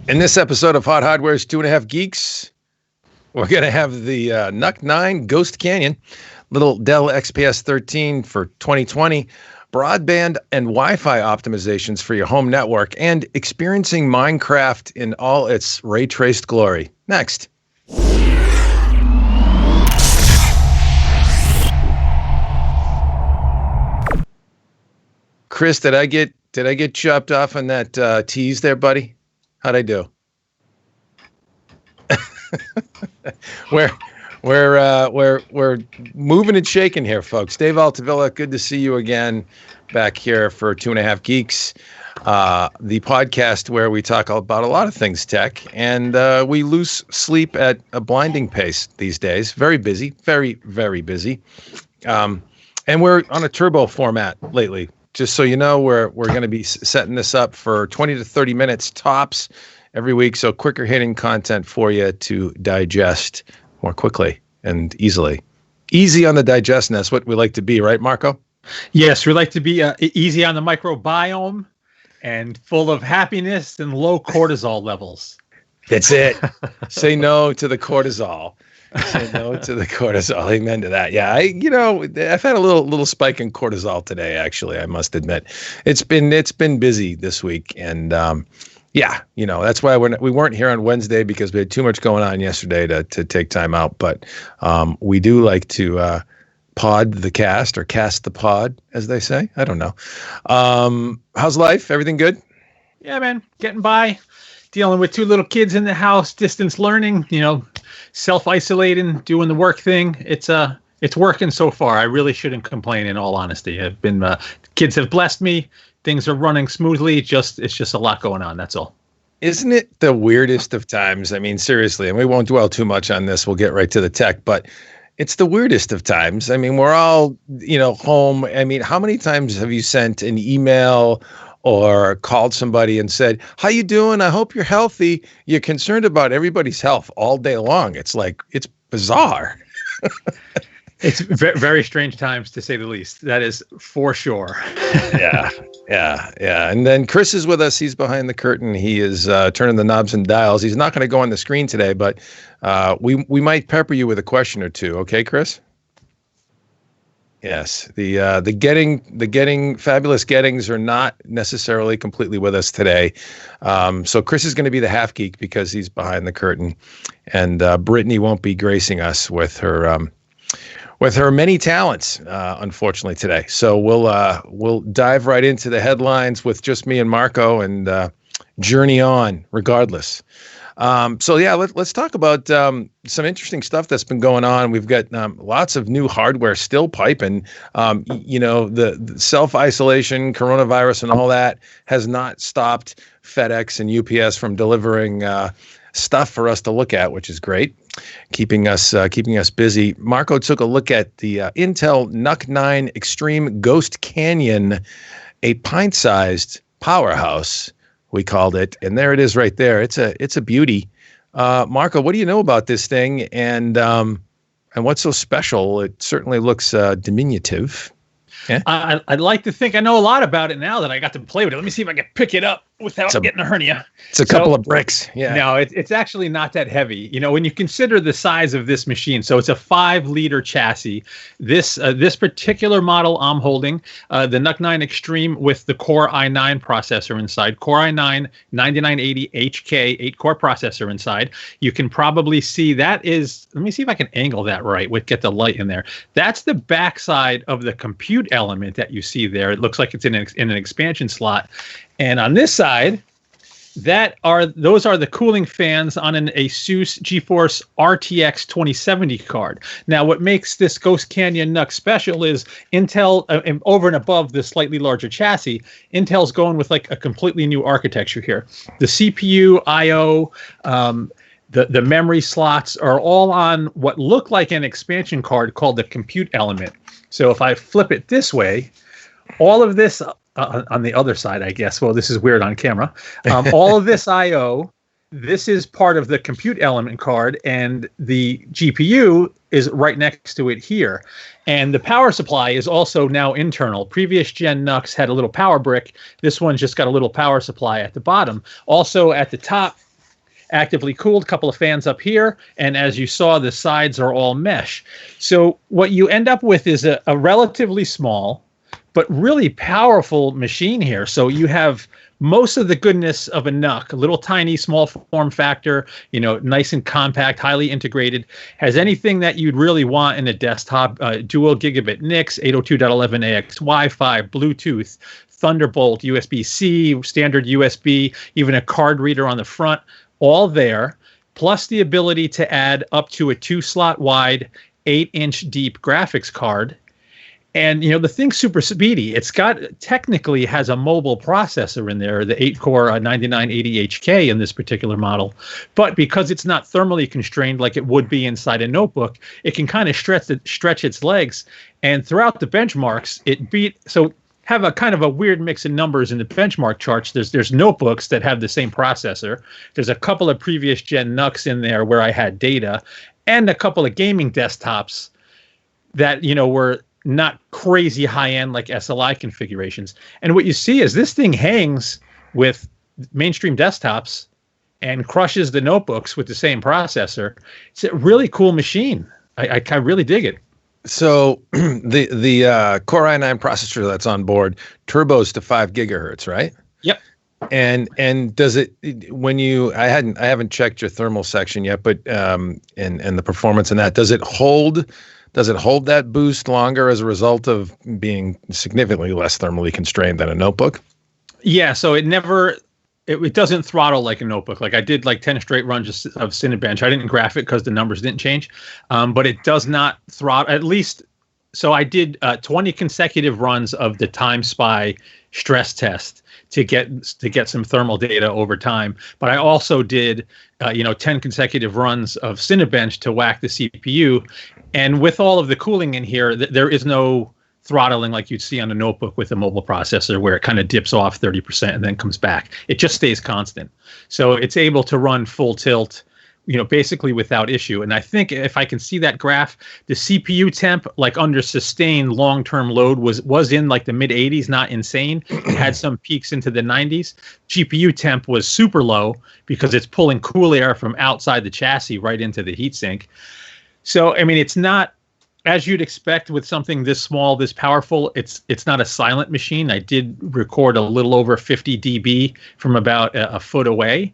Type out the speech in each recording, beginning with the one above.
In this episode of Hot Hardware's 2.5 Geeks, we're going to have the NUC 9 Ghost Canyon, little Dell Xps 13 for 2020, broadband and Wi-Fi optimizations for your home network, and experiencing Minecraft in all its ray-traced glory. Next. Chris, did I get chopped off on that tease there, buddy? How'd I do? We're moving and shaking here, folks. Dave Altavilla, good to see you again back here for 2.5 Geeks, the podcast where we talk about a lot of things tech, and we lose sleep at a blinding pace these days. Very busy, very, very busy. And we're on a turbo format lately. Just so you know, we're going to be setting this up for 20 to 30 minutes tops every week, so quicker hitting content for you to digest more quickly and easily. Easy on the digestion, that's what we like to be, right, Marco? Yes, we like to be easy on the microbiome and full of happiness and low cortisol levels. That's it. Say no to the cortisol. Say no to the cortisol. Amen to that. Yeah, I've had a little spike in cortisol today. Actually, I must admit, it's been busy this week, and that's why we weren't here on Wednesday, because we had too much going on yesterday to take time out. But we do like to pod the cast, or cast the pod, as they say. I don't know. How's life? Everything good? Yeah, man, getting by. Dealing with two little kids in the house, distance learning, self-isolating, doing the work thing. It's working so far. I really shouldn't complain, in all honesty. Kids have blessed me. Things are running smoothly. It's just a lot going on. That's all. Isn't it the weirdest of times? I mean, seriously, and we won't dwell too much on this. We'll get right to the tech, but it's the weirdest of times. I mean, we're all, home. I mean, how many times have you sent an email or called somebody and said, "How you doing? I hope you're healthy." You're concerned about everybody's health all day long. It's like, it's bizarre. It's very strange times, to say the least. That is for sure. Yeah. And then Chris is with us. He's behind the curtain. He is turning the knobs and dials. He's not going to go on the screen today, but we might pepper you with a question or two. Okay, Chris? Yes. The getting fabulous gettings are not necessarily completely with us today. So Chris is going to be the half geek because he's behind the curtain, and Brittany won't be gracing us with her many talents, unfortunately, today. So we'll dive right into the headlines with just me and Marco, and journey on regardless. Let's talk about some interesting stuff that's been going on. We've got lots of new hardware still piping. The self-isolation, coronavirus, and all that has not stopped FedEx and UPS from delivering stuff for us to look at, which is great, keeping us busy. Marco took a look at the Intel NUC 9 Extreme Ghost Canyon, a pint-sized powerhouse, we called it, and there it is right there. It's a beauty. Marco, what do you know about this thing, and what's so special? It certainly looks diminutive. Yeah. I'd like to think I know a lot about it now that I got to play with it. Let me see if I can pick it up without getting a hernia. It's a couple of bricks. Yeah. No, it's actually not that heavy. When you consider the size of this machine, so it's a 5-liter chassis. This particular model I'm holding, the NUC 9 Extreme with the Core i9 processor inside, Core i9 9980HK 8-core processor inside. You can probably see that is, let me see if I can angle that right, get the light in there. That's the backside of the compute element that you see there. It looks like it's in an expansion slot. And on this side, those are the cooling fans on an Asus GeForce RTX 2070 card. Now, what makes this Ghost Canyon NUC special is Intel, over and above the slightly larger chassis, Intel's going with like a completely new architecture here. The CPU, I/O, the memory slots are all on what look like an expansion card called the compute element. So if I flip it this way, all of this on the other side, I guess. Well, this is weird on camera. All of this I/O, this is part of the compute element card, and the GPU is right next to it here. And the power supply is also now internal. Previous gen NUCs had a little power brick. This one's just got a little power supply at the bottom. Also at the top, actively cooled, couple of fans up here. And as you saw, the sides are all mesh. So what you end up with is a relatively small, but really powerful machine here. So you have most of the goodness of a NUC, a little tiny, small form factor, nice and compact, highly integrated, has anything that you'd really want in a desktop, dual gigabit NICs, 802.11ax Wi-Fi, Bluetooth, Thunderbolt, USB-C, standard USB, even a card reader on the front, all there, plus the ability to add up to a 2-slot wide, 8-inch deep graphics card. And, the thing's super speedy. It's technically has a mobile processor in there, the 8-core 9980HK in this particular model. But because it's not thermally constrained like it would be inside a notebook, it can kind of stretch its legs. And throughout the benchmarks, have a kind of a weird mix of numbers in the benchmark charts. There's notebooks that have the same processor. There's a couple of previous gen NUCs in there where I had data, and a couple of gaming desktops that, were not crazy high-end like SLI configurations. And what you see is this thing hangs with mainstream desktops and crushes the notebooks with the same processor. It's a really cool machine. I really dig it. So the Core i9 processor that's on board turbos to 5 gigahertz, right? Yep. And does it I haven't checked your thermal section yet, but and the performance in that, does it hold that boost longer as a result of being significantly less thermally constrained than a notebook? Yeah, so it doesn't throttle like a notebook. Like I did 10 straight runs of Cinebench. I didn't graph it because the numbers didn't change, but it does not throttle, at least. So I did 20 consecutive runs of the Time Spy stress test to get some thermal data over time. But I also did 10 consecutive runs of Cinebench to whack the CPU. And with all of the cooling in here, there is no throttling like you'd see on a notebook with a mobile processor where it kind of dips off 30% and then comes back. It just stays constant. So it's able to run full tilt, basically without issue. And I think if I can see that graph, the CPU temp, under sustained long-term load was in the mid 80s, not insane. It had some peaks into the 90s. GPU temp was super low because it's pulling cool air from outside the chassis right into the heatsink. So, it's not, as you'd expect with something this small, this powerful, it's not a silent machine. I did record a little over 50 dB from about a foot away,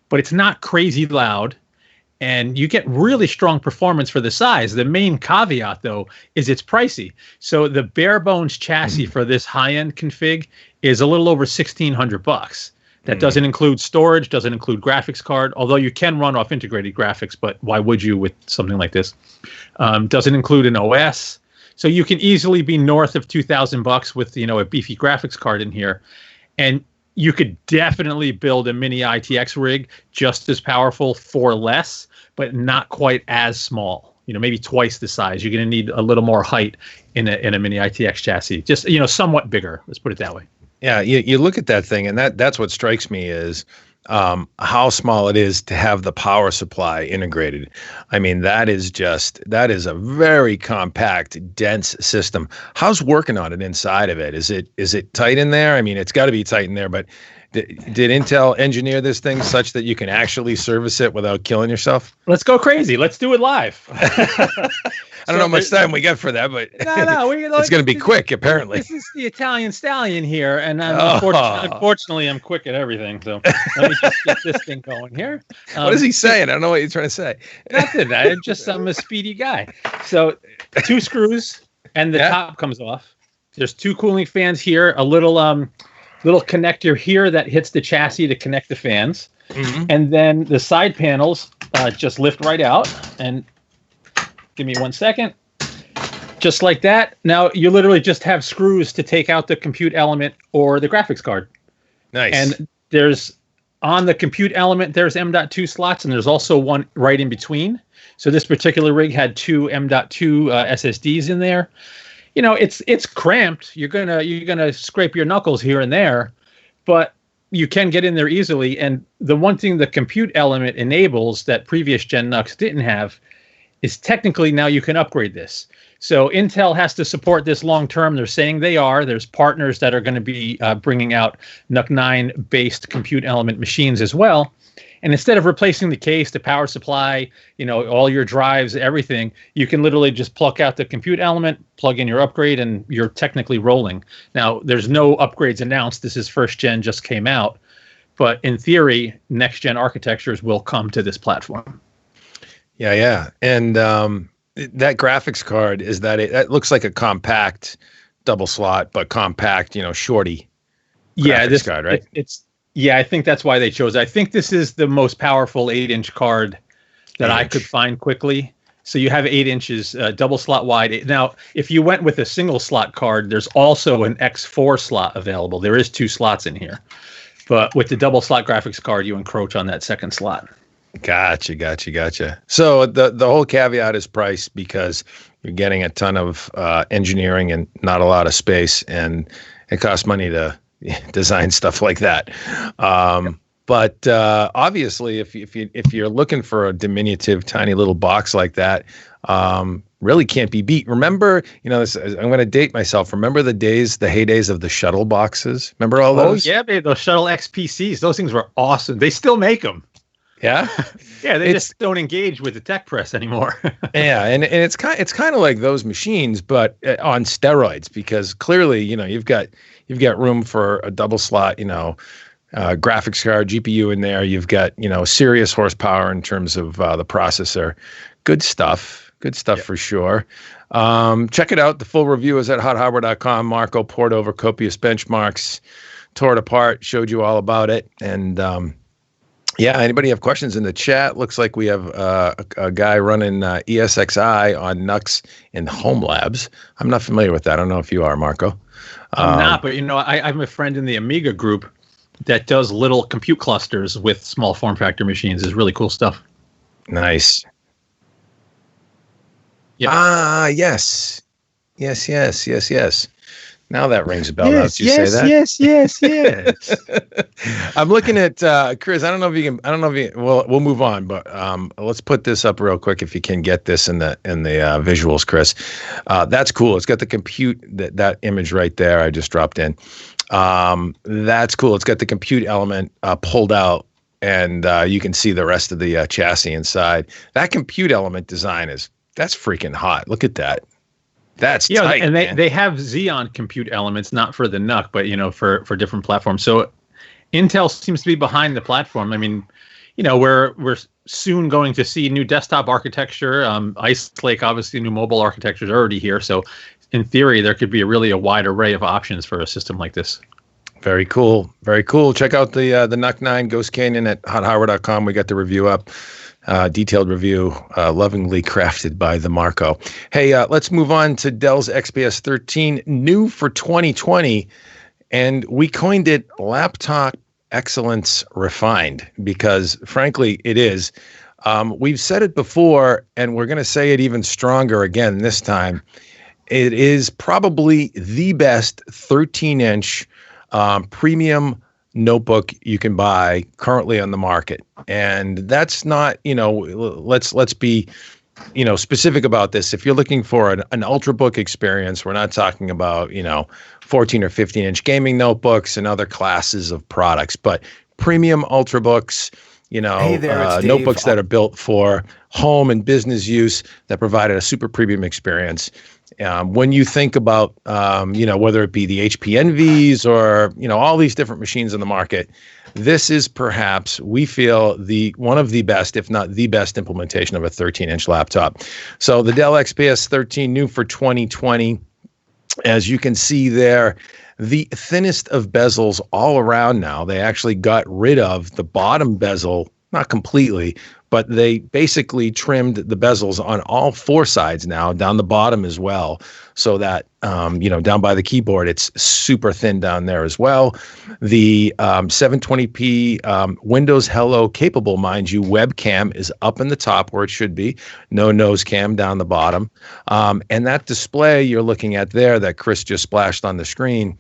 but it's not crazy loud. And you get really strong performance for the size. The main caveat, though, is it's pricey. So the bare bones chassis for this high-end config is a little over $1,600. That doesn't include storage, doesn't include graphics card, although you can run off integrated graphics, but why would you with something like this? Doesn't include an OS. So you can easily be north of $2,000 with, a beefy graphics card in here. And you could definitely build a mini ITX rig just as powerful for less, but not quite as small. Maybe twice the size. You're going to need a little more height in a mini ITX chassis. Just, somewhat bigger. Let's put it that way. Yeah, you look at that thing, and that's what strikes me is how small it is to have the power supply integrated. That is a very compact, dense system. How's working on it inside of it? Is it tight in there? It's got to be tight in there, but did Intel engineer this thing such that you can actually service it without killing yourself? Let's go crazy. Let's do it live. I don't know how much time we get for that, but no, it's going to be quick, apparently. This is the Italian stallion here, and unfortunately, I'm quick at everything. So let me just get this thing going here. What is he saying? I don't know what you're trying to say. Nothing. I'm a speedy guy. So 2 screws, and the top comes off. There's 2 cooling fans here, a little connector here that hits the chassis to connect the fans. Mm-hmm. And then the side panels just lift right out, and give me 1 second. Just like that. Now you literally just have screws to take out the compute element or the graphics card. Nice. And there's on the compute element, there's M.2 slots, and there's also one right in between. So this particular rig had 2 M.2 SSDs in there. It's cramped. You're gonna scrape your knuckles here and there, but you can get in there easily. And the one thing the compute element enables that previous gen NUCs didn't have is technically now you can upgrade this. So Intel has to support this long term. They're saying they are. There's partners that are going to be bringing out NUC 9 based compute element machines as well. And instead of replacing the case, the power supply, all your drives, everything, you can literally just pluck out the compute element, plug in your upgrade, and you're technically rolling. Now, there's no upgrades announced. This is first gen, just came out. But in theory, next gen architectures will come to this platform. Yeah. And that graphics card, that looks like a compact double slot, but compact, shorty. Yeah, this card, right? I think that's why they chose it. I think this is the most powerful 8-inch card that I could find quickly. So you have 8 inches, double slot wide. Now, if you went with a single slot card, there's also an X4 slot available. There is 2 slots in here. But with the double slot graphics card, you encroach on that second slot. Gotcha. So the whole caveat is price, because you're getting a ton of engineering and not a lot of space, and it costs money to design stuff like that. But obviously, if you're looking for a diminutive, tiny little box like that, really can't be beat. Remember, I'm going to date myself. Remember the heydays of the shuttle boxes? Remember all those? Oh yeah, babe, those shuttle XPCs. Those things were awesome. They still make them. Yeah, yeah. They just don't engage with the tech press anymore. Yeah, and it's kind of like those machines, but on steroids, because clearly, you've got room for a double slot, graphics card, GPU in there. You've got serious horsepower in terms of the processor. Good stuff for sure. Check it out. The full review is at HotHardware.com. Marco poured over copious benchmarks, tore it apart, showed you all about it, and anybody have questions in the chat? Looks like we have a guy running ESXi on NUCs in Home Labs. I'm not familiar with that. I don't know if you are, Marco. I'm not, but I'm a friend in the Amiga group that does little compute clusters with small form factor machines. It's really cool stuff. Nice. Yeah. Yes. Now that rings a bell. Yes, say that? Yes. I'm looking at Chris. I don't know if you can. We'll move on, but let's put this up real quick if you can get this in the visuals, Chris. That's cool. It's got the compute that image right there. I just dropped in. That's cool. It's got the compute element pulled out, and you can see the rest of the chassis inside. That compute element design that's freaking hot. Look at that. That's tight, and man. they have Xeon compute elements, not for the NUC, but for different platforms. So Intel seems to be behind the platform. I mean, we're soon going to see new desktop architecture. Ice Lake, obviously, new mobile architecture is already here. So in theory, there could be a wide array of options for a system like this. Very cool. Check out the NUC 9 Ghost Canyon at HotHardware.com. We got the review up. Detailed review, lovingly crafted by the Marco. Hey, let's move on to Dell's XPS 13, new for 2020, and we coined it Laptop Excellence Refined, because frankly, it is. We've said it before, and we're going to say it even stronger again this time. It is probably the best 13-inch premium notebook you can buy currently on the market. And that's not, let's be, specific about this. If you're looking for an ultrabook experience, we're not talking about, 14 or 15-inch gaming notebooks and other classes of products, but premium ultrabooks, notebooks that are built for home and business use that provided a super premium experience. When you think about, whether it be the HP Envies or, all these different machines in the market, this is perhaps, we feel, one of the best, if not the best implementation of a 13-inch laptop. So the Dell XPS 13, new for 2020, as you can see there, the thinnest of bezels all around now. They actually got rid of the bottom bezel, not completely, but they basically trimmed the bezels on all 4 sides now, down the bottom as well, so that, down by the keyboard, it's super thin down there as well. The 720p Windows Hello capable, mind you, webcam is up in the top where it should be, no nose cam down the bottom. And that display you're looking at there that Chris just splashed on the screen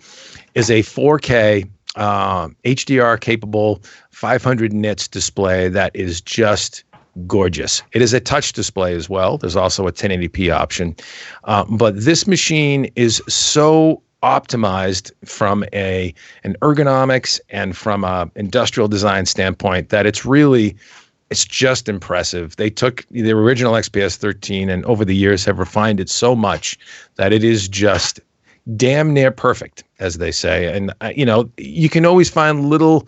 is a 4K HDR capable 500 nits display that is just gorgeous. It is a touch display as well. There's also a 1080p option. But this machine is so optimized from an ergonomics and from a industrial design standpoint that it's just impressive. They took the original XPS 13 and over the years have refined it so much that it is just damn near perfect, as they say. And you can always find little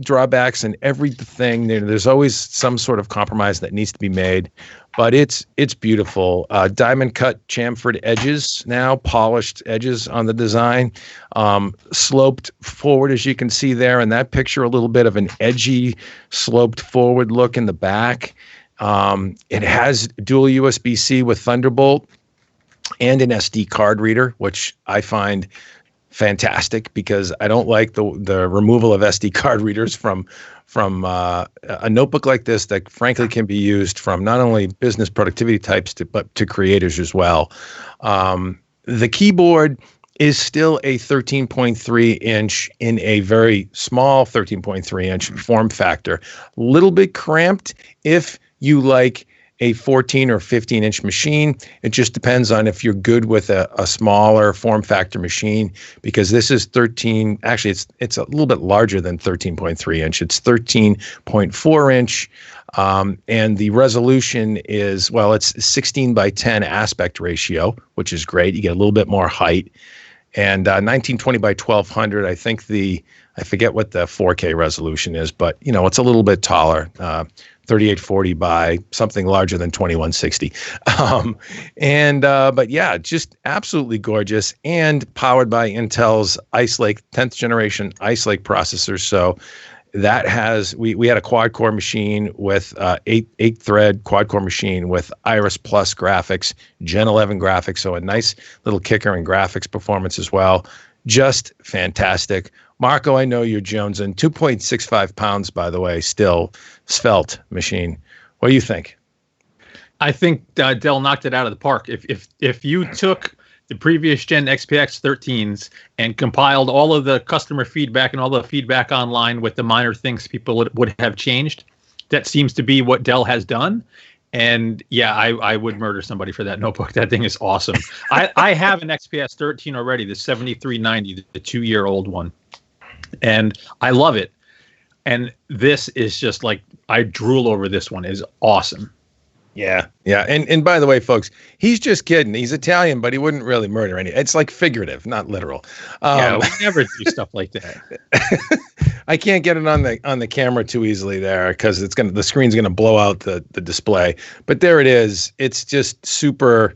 drawbacks in everything. There's always some sort of compromise that needs to be made, but it's beautiful. Diamond cut chamfered edges now, polished edges on the design, sloped forward, as you can see there in that picture, a little bit of an edgy sloped forward look in the back. It has dual USB-C with Thunderbolt and an SD card reader, which I find fantastic because I don't like the removal of SD card readers from a notebook like this that frankly can be used from not only business productivity types but to creators as well. The keyboard is still a 13.3 inch in a very small 13.3 inch form factor. A little bit cramped if you like a 14 or 15 inch machine. It just depends on if you're good with a smaller form factor machine, because this is 13. Actually, it's a little bit larger than 13.3 inch. It's 13.4 inch. And the resolution is, well, it's 16 by 10 aspect ratio, which is great. You get a little bit more height. And 1920 by 1200, I think I forget what the 4K resolution is, but it's a little bit taller. 3840 by something larger than 2160. But yeah, just absolutely gorgeous and powered by Intel's Ice Lake 10th generation Ice Lake processor. So that has, we had a quad core machine with eight thread quad core machine with Iris Plus graphics, Gen 11 graphics. So a nice little kicker in graphics performance as well. Just fantastic. Marco, I know you're jonesing. 2.65 pounds, by the way, still svelte machine. What do you think? I think Dell knocked it out of the park. If you took the previous gen XPX 13s and compiled all of the customer feedback and all the feedback online with the minor things people would have changed, that seems to be what Dell has done. And yeah, I would murder somebody for that notebook. That thing is awesome. I have an XPS 13 already, the 7390, the 2-year-old one. And I love it. And this is just like, I drool over this one. Is awesome. Yeah. And by the way, folks, he's just kidding. He's Italian, but he wouldn't really murder any. It's like figurative, not literal. Yeah, we never do stuff like that. I can't get it on the camera too easily there because the screen's gonna blow out the display. But there it is. It's just super.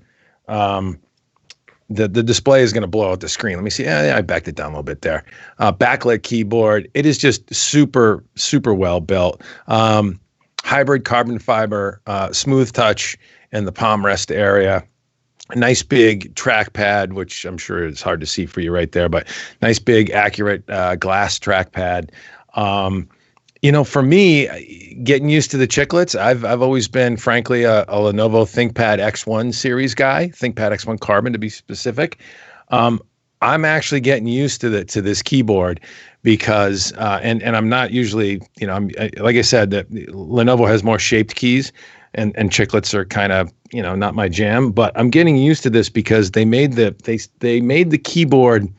The display is going to blow out the screen. Let me see. Yeah, I backed it down a little bit there. Backlit keyboard. It is just super, super well built. Hybrid carbon fiber, smooth touch in the palm rest area. A nice big trackpad, which I'm sure is hard to see for you right there, but nice big accurate glass trackpad. For me, getting used to the chiclets, I've always been, frankly, a Lenovo ThinkPad X1 series guy, ThinkPad X1 Carbon to be specific. I'm actually getting used to this keyboard because, and I'm not usually, like I said, that Lenovo has more shaped keys, and chiclets are kind of, not my jam. But I'm getting used to this because they made the keyboard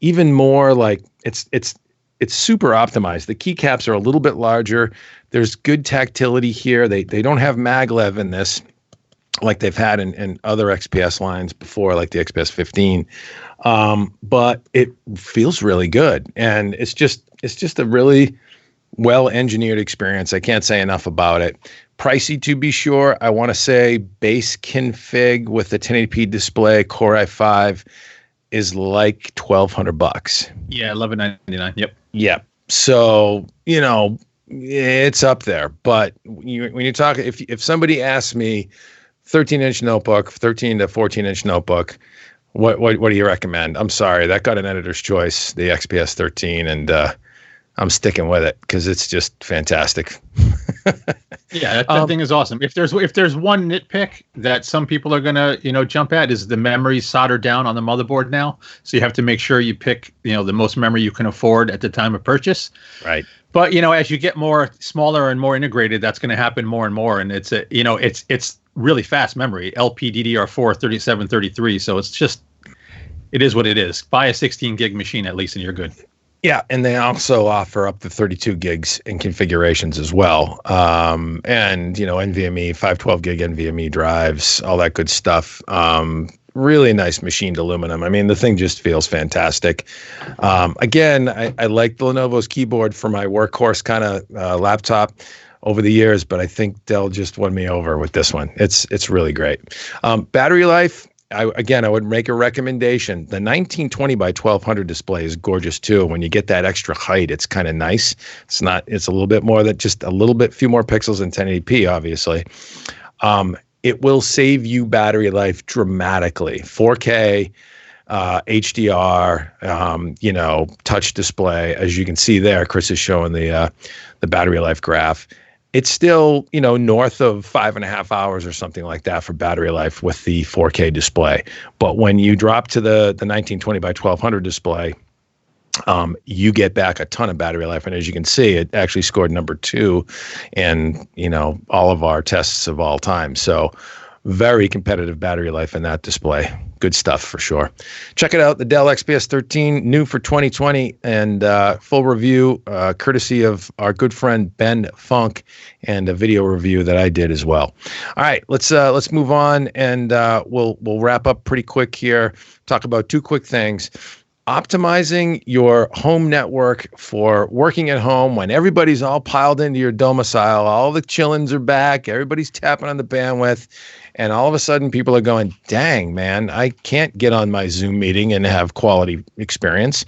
even more like it's super optimized. The keycaps are a little bit larger. There's good tactility here. They don't have maglev in this like they've had in other XPS lines before, like the XPS 15. But it feels really good. And it's just a really well-engineered experience. I can't say enough about it. Pricey to be sure. I want to say base config with the 1080p display, Core i5, is like $1,200. Yeah, $11.99. Yep. Yeah. So, it's up there. But when you talk, if somebody asks me 13-inch notebook, 13 to 14-inch notebook, what do you recommend? I'm sorry, that got an editor's choice, the XPS 13, and I'm sticking with it because it's just fantastic. Yeah, that thing is awesome. If there's one nitpick that some people are gonna jump at, is the memory soldered down on the motherboard now. So you have to make sure you pick the most memory you can afford at the time of purchase. Right. But as you get smaller and more integrated, that's going to happen more and more. And it's it's really fast memory, LPDDR4 3733. So it's just it is what it is. Buy a 16 gig machine at least, and you're good. Yeah, and they also offer up to 32 gigs in configurations as well. And, NVMe, 512 gig NVMe drives, all that good stuff. Really nice machined aluminum. I mean, the thing just feels fantastic. Again, I like the Lenovo's keyboard for my workhorse kind of laptop over the years, but I think Dell just won me over with this one. It's really great. Battery life. I would make a recommendation. The 1920 by 1200 display is gorgeous too. When you get that extra height, it's kind of nice. It's a little bit more than just a little bit, few more pixels than 1080p, obviously. It will save you battery life dramatically. 4K, HDR, touch display. As you can see there, Chris is showing the battery life graph. It's still, north of 5.5 hours or something like that for battery life with the 4K display. But when you drop to the 1920 by 1200 display, you get back a ton of battery life. And as you can see, it actually scored number 2 in, all of our tests of all time. So very competitive battery life in that display. Good stuff for sure. Check it out, the Dell XPS 13, new for 2020, and full review courtesy of our good friend Ben Funk, and a video review that I did as well. All right, let's move on, and we'll wrap up pretty quick here. Talk about 2 quick things. Optimizing your home network for working at home when everybody's all piled into your domicile, all the chillins are back, everybody's tapping on the bandwidth, and all of a sudden people are going, dang, man, I can't get on my Zoom meeting and have quality experience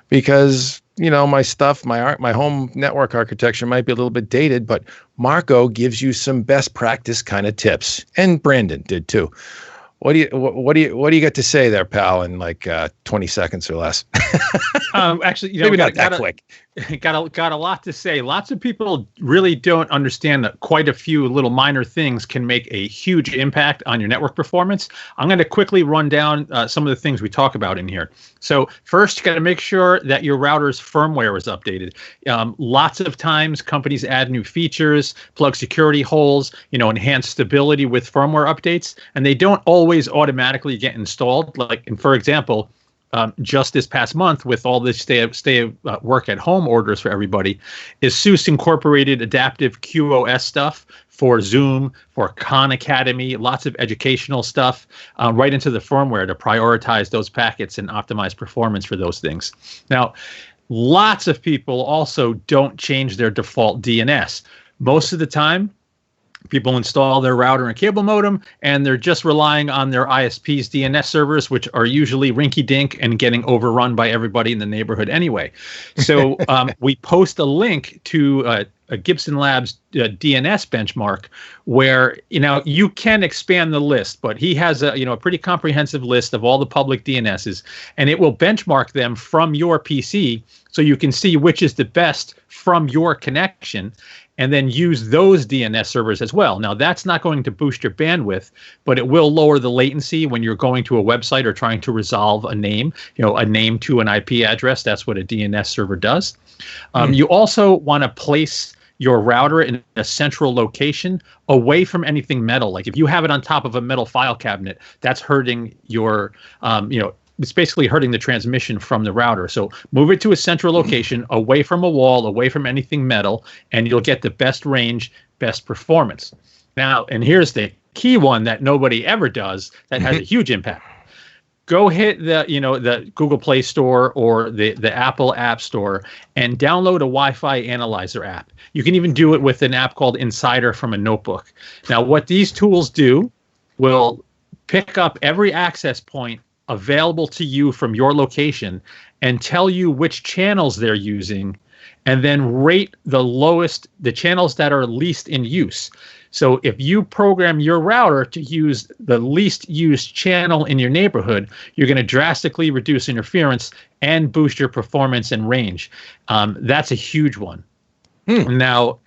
because, my stuff, my home network architecture might be a little bit dated, but Marco gives you some best practice kind of tips, and Brandon did too. What do you got to say there, pal? In like 20 seconds or less. Actually, maybe not that quick. Got a lot to say. Lots of people really don't understand that quite a few little minor things can make a huge impact on your network performance. I'm going to quickly run down some of the things we talk about in here. So first, you got to make sure that your router's firmware is updated. Lots of times, companies add new features, plug security holes, enhance stability with firmware updates, and they don't always automatically get installed. And for example, just this past month, with all this stay work at home orders for everybody, ASUS incorporated adaptive QoS stuff for Zoom, for Khan Academy, lots of educational stuff right into the firmware to prioritize those packets and optimize performance for those things. Now, lots of people also don't change their default DNS. Most of the time, people install their router and cable modem, and they're just relying on their ISP's DNS servers, which are usually rinky-dink and getting overrun by everybody in the neighborhood anyway. So we post a link to a Gibson Labs DNS benchmark where, you can expand the list, but he has a pretty comprehensive list of all the public DNSs, and it will benchmark them from your PC so you can see which is the best from your connection, and then use those DNS servers as well. Now, that's not going to boost your bandwidth, but it will lower the latency when you're going to a website or trying to resolve a name, a name to an IP address. That's what a DNS server does. You also want to place your router in a central location away from anything metal. Like if you have it on top of a metal file cabinet, that's hurting your, it's basically hurting the transmission from the router. So move it to a central location, away from a wall, away from anything metal, and you'll get the best range, best performance. Now, and here's the key one that nobody ever does that has a huge impact. Go hit the Google Play Store or the Apple App Store and download a Wi-Fi analyzer app. You can even do it with an app called Insider from a notebook. Now, what these tools do will pick up every access point available to you from your location and tell you which channels they're using, and then rate the channels that are least in use. So if you program your router to use the least used channel in your neighborhood, you're going to drastically reduce interference and boost your performance and range. That's a huge one. Now,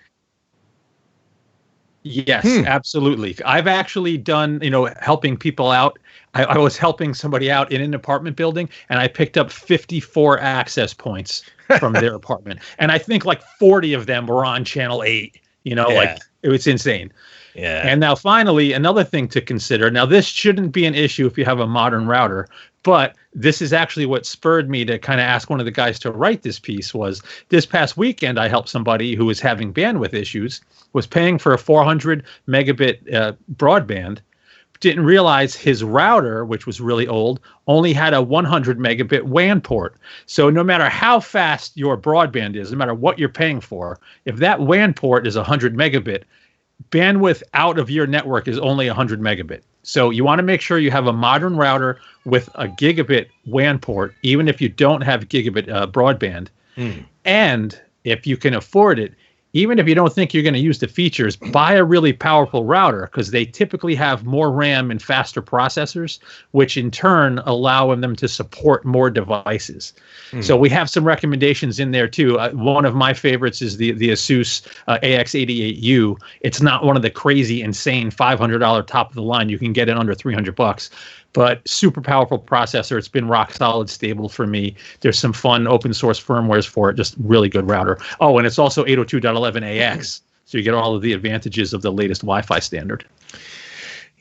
yes, absolutely. I've actually done, helping people out. I was helping somebody out in an apartment building, and I picked up 54 access points from their apartment. And I think like 40 of them were on channel 8, like it was insane. Yeah. And now finally, another thing to consider. Now, this shouldn't be an issue if you have a modern router, but this is actually what spurred me to kind of ask one of the guys to write this piece. Was this past weekend, I helped somebody who was having bandwidth issues, was paying for a 400 megabit broadband, didn't realize his router, which was really old, only had a 100 megabit WAN port. So no matter how fast your broadband is, no matter what you're paying for, if that WAN port is 100 megabit, bandwidth out of your network is only 100 megabit. So you want to make sure you have a modern router with a gigabit WAN port, even if you don't have gigabit broadband. And if you can afford it, even if you don't think you're going to use the features, buy a really powerful router, because they typically have more RAM and faster processors, which in turn allow them to support more devices. So we have some recommendations in there too. One of my favorites is the Asus AX88U. It's not one of the crazy, insane $500 top of the line. You can get it under $300. But super powerful processor. It's been rock solid, stable for me. There's some fun open source firmwares for it. Just really good router. Oh, and it's also 802.11ax. So you get all of the advantages of the latest Wi-Fi standard.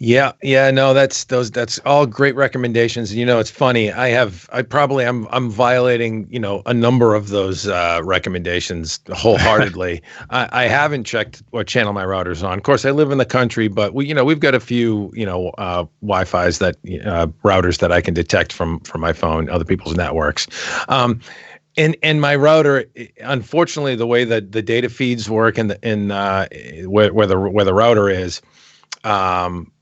Yeah, no, that's all great recommendations. You know, it's funny. I'm violating, a number of those recommendations wholeheartedly. I haven't checked what channel my router's on. Of course, I live in the country, but we've got a few, Wi-Fi's that routers that I can detect from my phone, other people's networks. And my router, unfortunately, the way that the data feeds work where the router is,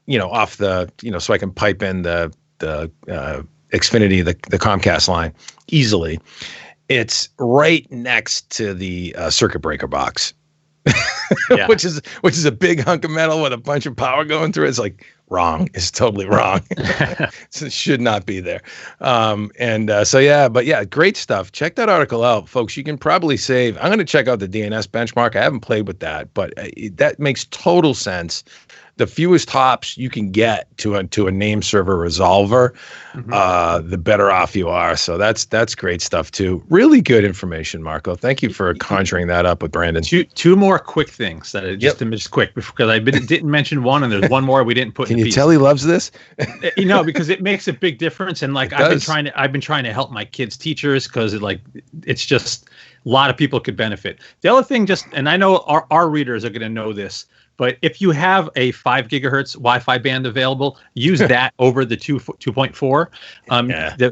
off the, so I can pipe in the Xfinity, the Comcast line easily. It's right next to the circuit breaker box, which is a big hunk of metal with a bunch of power going through it. It's like wrong. It's totally wrong. So it should not be there. Great stuff. Check that article out, folks. You can probably save. I'm going to check out the DNS benchmark. I haven't played with that, but that makes total sense. The fewest hops you can get to a name server resolver, the better off you are. So that's great stuff too. Really good information, Marco. Thank you for conjuring that up with Brandon. Two more quick things that just quick, because I didn't mention one, and there's one more we didn't put. Can you tell he loves this? Because it makes a big difference, and I've been trying to help my kids' teachers, because it's just a lot of people could benefit. The other thing, and I know our readers are going to know this, but if you have a 5 gigahertz Wi-Fi band available, use that over the 2.4.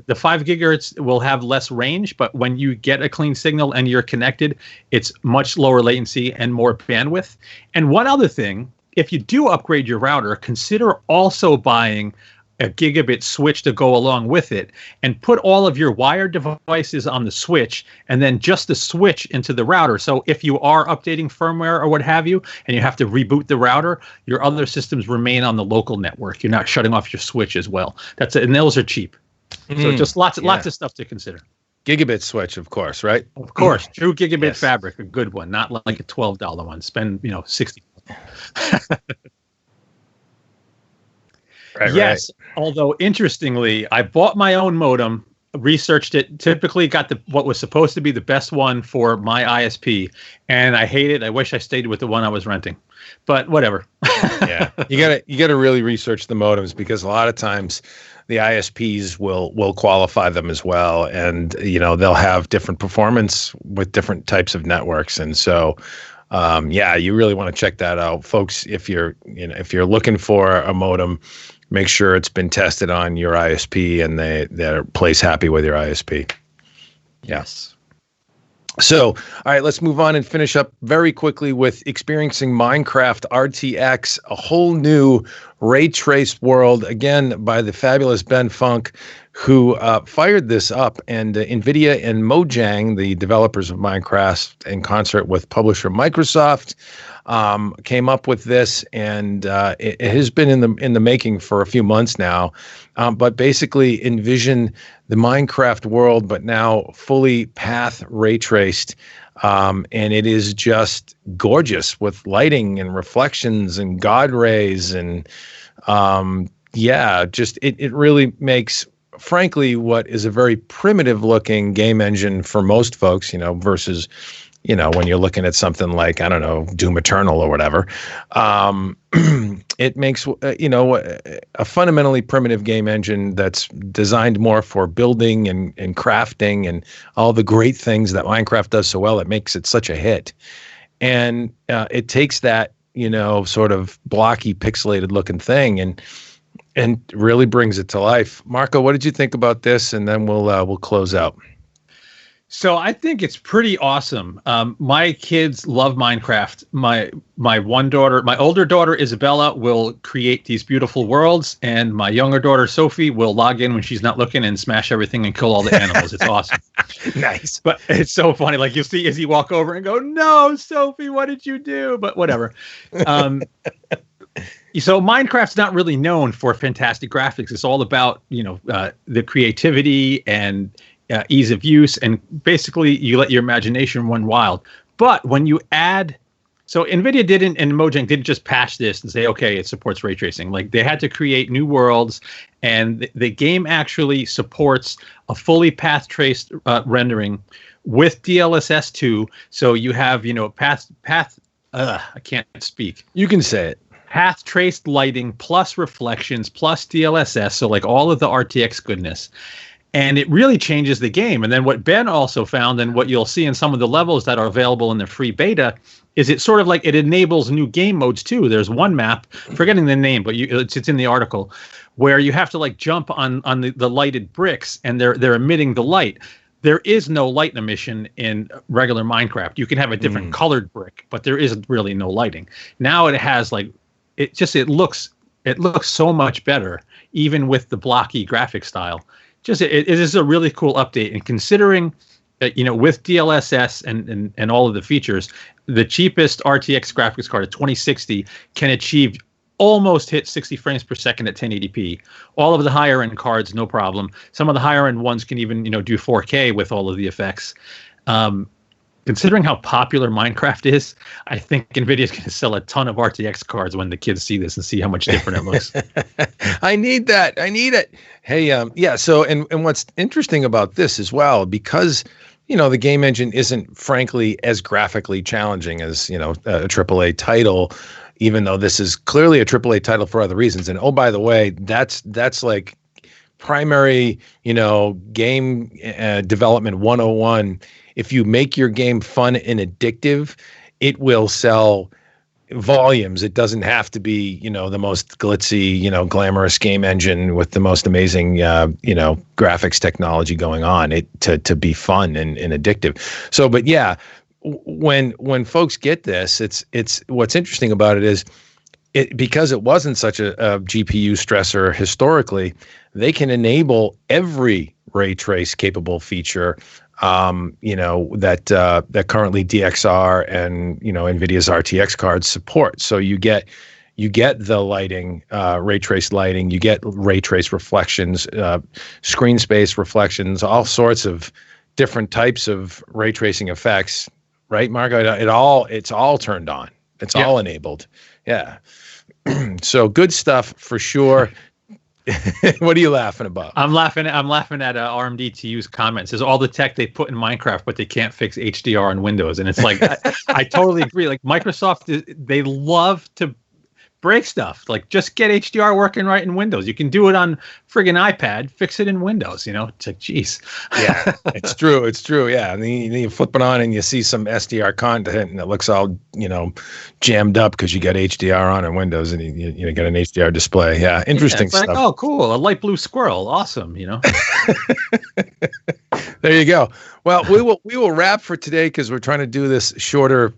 The 5 gigahertz will have less range, but when you get a clean signal and you're connected, it's much lower latency and more bandwidth. And one other thing, if you do upgrade your router, consider also buying a gigabit switch to go along with it, and put all of your wired devices on the switch, and then just the switch into the router. So if you are updating firmware or what have you, and you have to reboot the router, your other systems remain on the local network. You're not shutting off your switch as well. And those are cheap. So just lots of stuff to consider. Gigabit switch, of course, right? Of course, true gigabit fabric, a good one, not like a $12 one. Spend $60. Yes. Right. Although interestingly, I bought my own modem, researched it, typically got what was supposed to be the best one for my ISP, and I hate it. I wish I stayed with the one I was renting, but whatever. Yeah. You gotta really research the modems, because a lot of times the ISPs will qualify them as well, and they'll have different performance with different types of networks, and so you really want to check that out, folks. If you're looking for a modem, make sure it's been tested on your ISP and they're place happy with your ISP. Yes. So, all right, let's move on and finish up very quickly with experiencing Minecraft RTX, a whole new ray traced world, again, by the fabulous Ben Funk, who fired this up. And NVIDIA and Mojang, the developers of Minecraft, in concert with publisher Microsoft, came up with this, and it has been in the making for a few months now. But basically, envision the Minecraft world, but now fully path ray traced, and it is just gorgeous with lighting and reflections and God rays, and it really makes, frankly, what is a very primitive looking game engine for most folks, versus when you're looking at something like, I don't know, Doom Eternal or whatever. It makes, a fundamentally primitive game engine that's designed more for building and crafting and all the great things that Minecraft does so well. It makes it such a hit. And it takes that, sort of blocky, pixelated looking thing and really brings it to life. Marco, what did you think about this? And then we'll close out. So I think it's pretty awesome. My kids love Minecraft. My older daughter Isabella will create these beautiful worlds, and my younger daughter Sophie will log in when she's not looking and smash everything and kill all the animals. It's awesome. Nice. But it's so funny. Like you'll see Izzy walk over and go, "No, Sophie, what did you do?" But whatever. So Minecraft's not really known for fantastic graphics. It's all about the creativity and ease of use, and basically you let your imagination run wild. But when you add, so NVIDIA didn't, and Mojang didn't just patch this and say, okay, it supports ray tracing. Like they had to create new worlds, and the game actually supports a fully path traced rendering with DLSS 2. So you have, I can't speak. You can say it. Path traced lighting plus reflections plus DLSS. So like all of the RTX goodness. And it really changes the game. And then what Ben also found, and what you'll see in some of the levels that are available in the free beta, is it sort of like it enables new game modes too. There's one map, forgetting the name, but it's in the article, where you have to like jump on the lighted bricks, and they're emitting the light. There is no light emission in regular Minecraft. You can have a different colored brick, but there is really no lighting. Now it has like it looks so much better, even with the blocky graphic style. It is a really cool update, and considering with DLSS and all of the features, the cheapest RTX graphics card at 2060 can achieve almost hit 60 frames per second at 1080p. All of the higher end cards, no problem. Some of the higher end ones can even do 4K with all of the effects. Considering how popular Minecraft is, I think NVIDIA is going to sell a ton of RTX cards when the kids see this and see how much different it looks. I need that. I need it. Hey, yeah. So, and what's interesting about this as well, because, the game engine isn't frankly as graphically challenging as, a AAA title, even though this is clearly a AAA title for other reasons. And oh, by the way, that's like primary, game development 101. If you make your game fun and addictive, it will sell volumes. It doesn't have to be, the most glitzy, glamorous game engine with the most amazing, graphics technology going on to be fun and addictive. So, but yeah, when folks get this, it's what's interesting about it is because it wasn't such a GPU stressor historically, they can enable every ray trace capable feature that currently DXR and NVIDIA's RTX cards support. So you get the lighting, ray trace lighting, you get ray trace reflections, screen space reflections, all sorts of different types of ray tracing effects. Right, Marco? It's all turned on. It's all enabled. Yeah. So good stuff for sure. What are you laughing about? I'm laughing at RMDTU's comments. There's all the tech they put in Minecraft, but they can't fix HDR on Windows. And it's like, I totally agree. Like Microsoft, they love to break stuff. Like just get HDR working right in Windows. You can do it on friggin' iPad, fix it in Windows, It's like, geez. Yeah, it's true. It's true. Yeah. And then you flip it on and you see some SDR content and it looks all, jammed up because you got HDR on in Windows and you get an HDR display. Yeah. Interesting stuff. Like, oh, cool. A light blue squirrel. Awesome. There you go. Well, we will wrap for today because we're trying to do this shorter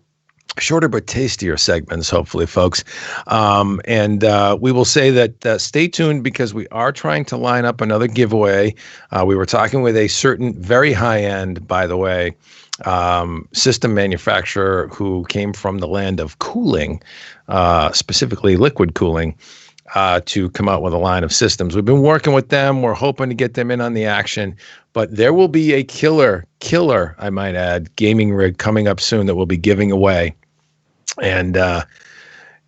but tastier segments, hopefully, folks. And we will say that stay tuned because we are trying to line up another giveaway. We were talking with a certain very high-end, by the way, system manufacturer who came from the land of cooling, specifically liquid cooling, to come out with a line of systems. We've been working with them. We're hoping to get them in on the action. But there will be a killer, I might add, gaming rig coming up soon that we'll be giving away. And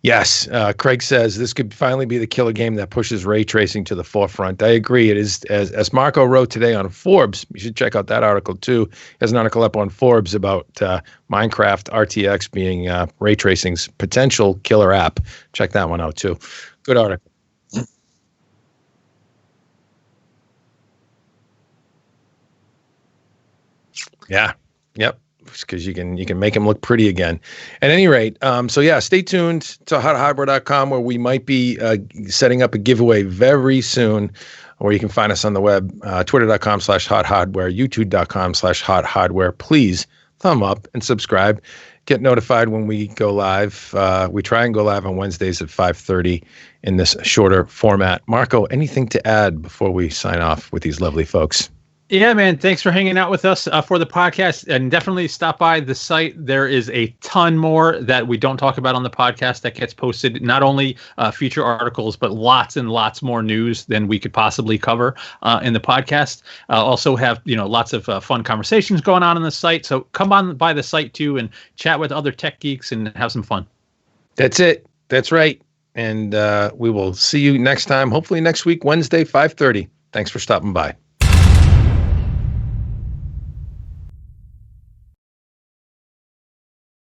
Yes, Craig says this could finally be the killer game that pushes ray tracing to the forefront. I agree. It is, as Marco wrote today on Forbes. You should check out that article too. There's an article up on Forbes about Minecraft RTX being ray tracing's potential killer app. Check that one out too. Good article. Yeah. Yep. Because you can make them look pretty again. At any rate, so yeah, stay tuned to HotHardware.com, where we might be setting up a giveaway very soon, or you can find us on the web, twitter.com/HotHardware, youtube.com/HotHardware. Please thumb up and subscribe. Get notified when we go live. We try and go live on Wednesdays at 5:30 in this shorter format. Marco, anything to add before we sign off with these lovely folks? Yeah, man. Thanks for hanging out with us for the podcast, and definitely stop by the site. There is a ton more that we don't talk about on the podcast that gets posted, not only feature articles, but lots and lots more news than we could possibly cover in the podcast. Also have, lots of fun conversations going on the site. So come on by the site too and chat with other tech geeks and have some fun. That's it. That's right. And we will see you next time, hopefully next week, Wednesday, 5:30. Thanks for stopping by.